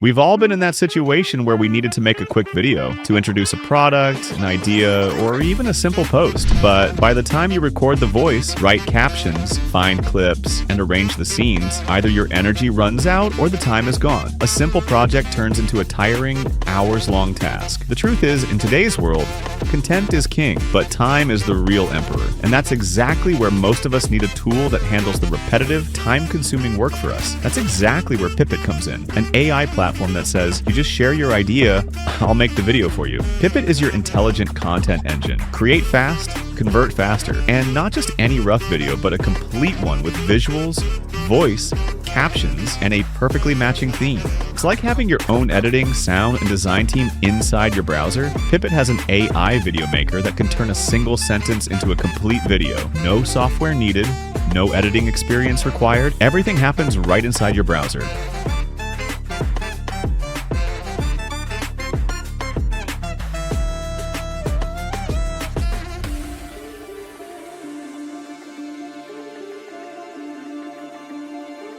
We've all been in that situation where we needed to make a quick video to introduce a product, an idea, or even a simple post. But by the time you record the voice, write captions, find clips, and arrange the scenes, either your energy runs out or the time is gone. A simple project turns into a tiring, hours-long task. The truth is, in today's world, content is king, but time is the real emperor. And that's exactly where most of us need a tool that handles the repetitive, time-consuming work for us. That's exactly where Pippit comes in, an AI platform that says, you just share your idea, I'll make the video for you. Pippit is your intelligent content engine. Create fast, convert faster, and not just any rough video, but a complete one with visuals, voice, captions, and a perfectly matching theme. It's like having your own editing, sound, and design team inside your browser. Pippit has an AI video maker that can turn a single sentence into a complete video. No software needed, no editing experience required. Everything happens right inside your browser.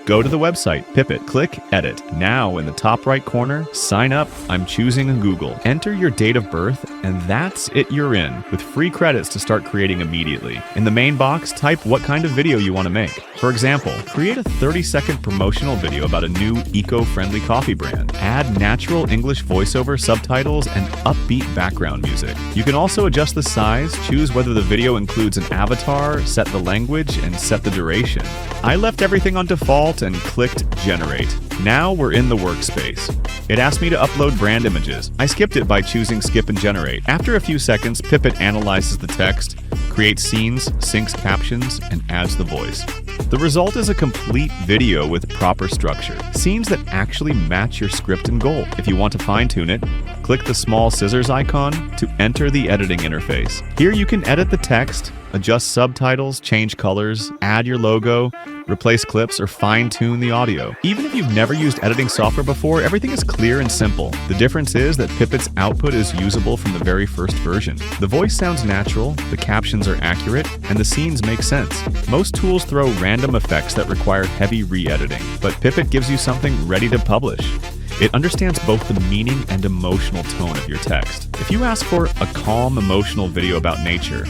Go to the website, Pippit, click Edit. Now in the top right corner, sign up, I'm choosing Google. Enter your date of birth, and that's it, you're in, with free credits to start creating immediately. In the main box, type what kind of video you want to make. For example, create a 30-second promotional video about a new eco-friendly coffee brand. Add natural English voiceover, subtitles, and upbeat background music. You can also adjust the size, choose whether the video includes an avatar, set the language, and set the duration. I left everything on default and clicked Generate. Now we're in the workspace. It asked me to upload brand images. I skipped it by choosing Skip and Generate. After a few seconds, Pippit analyzes the text, creates scenes, syncs captions, and adds the voice. The result is a complete video with proper structure. Scenes that actually match your script and goal. If you want to fine-tune it, click the small scissors icon to enter the editing interface. Here you can edit the text, adjust subtitles, change colors, add your logo, replace clips, or fine-tune the audio. Even if you've never used editing software before, everything is clear and simple. The difference is that Pippit's output is usable from the very first version. The voice sounds natural, the captions are accurate, and the scenes make sense. Most tools throw random effects that require heavy re-editing, but Pippit gives you something ready to publish. It understands both the meaning and emotional tone of your text. If you ask for a calm, emotional video about nature,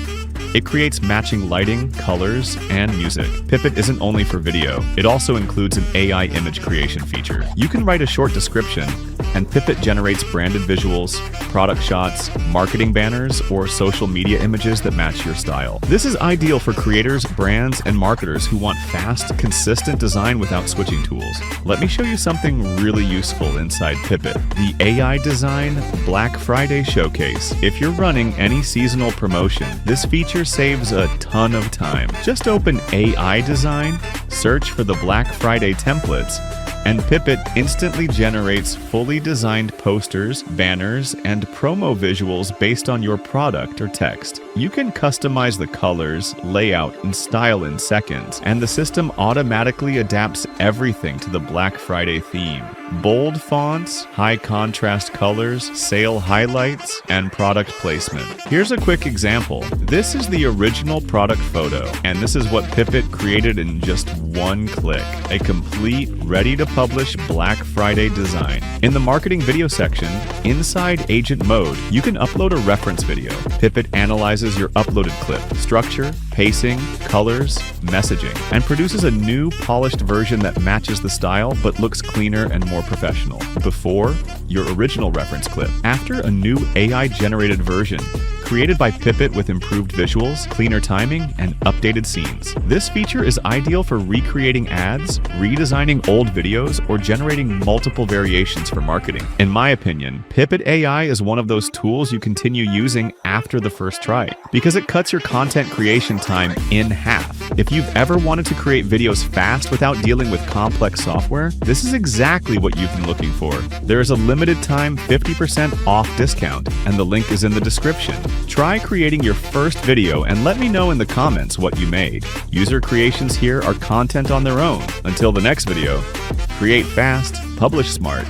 it creates matching lighting, colors, and music. Pippit isn't only for video, it also includes an AI image creation feature. You can write a short description, and Pippit generates branded visuals, product shots, marketing banners, or social media images that match your style. This is ideal for creators, brands, and marketers who want fast, consistent design without switching tools. Let me show you something really useful inside Pippit, the AI Design Black Friday Showcase. If you're running any seasonal promotion, this feature saves a ton of time. Just open AI Design, search for the Black Friday templates, and Pippit instantly generates fully designed posters, banners, and promo visuals based on your product or text. You can customize the colors, layout, and style in seconds, and the system automatically adapts everything to the Black Friday theme. Bold fonts, high contrast colors, sale highlights, and product placement. Here's a quick example. This is the original product photo, and this is what Pippit created in just one click. A complete, ready-to-publish Black Friday design. In the marketing video section, inside Agent Mode, you can upload a reference video. Pippit analyzes your uploaded clip, structure, pacing, colors, messaging, and produces a new, polished version that matches the style but looks cleaner and more professional. Before, your original reference clip. After, a new AI-generated version, created by Pippit with improved visuals, cleaner timing, and updated scenes. This feature is ideal for recreating ads, redesigning old videos, or generating multiple variations for marketing. In my opinion, Pippit AI is one of those tools you continue using after the first try, because it cuts your content creation time in half. If you've ever wanted to create videos fast without dealing with complex software, this is exactly what you've been looking for. There is a limited time 50% off discount, and the link is in the description. Try creating your first video and let me know in the comments what you made. User creations here are content on their own. Until the next video, create fast, publish smart.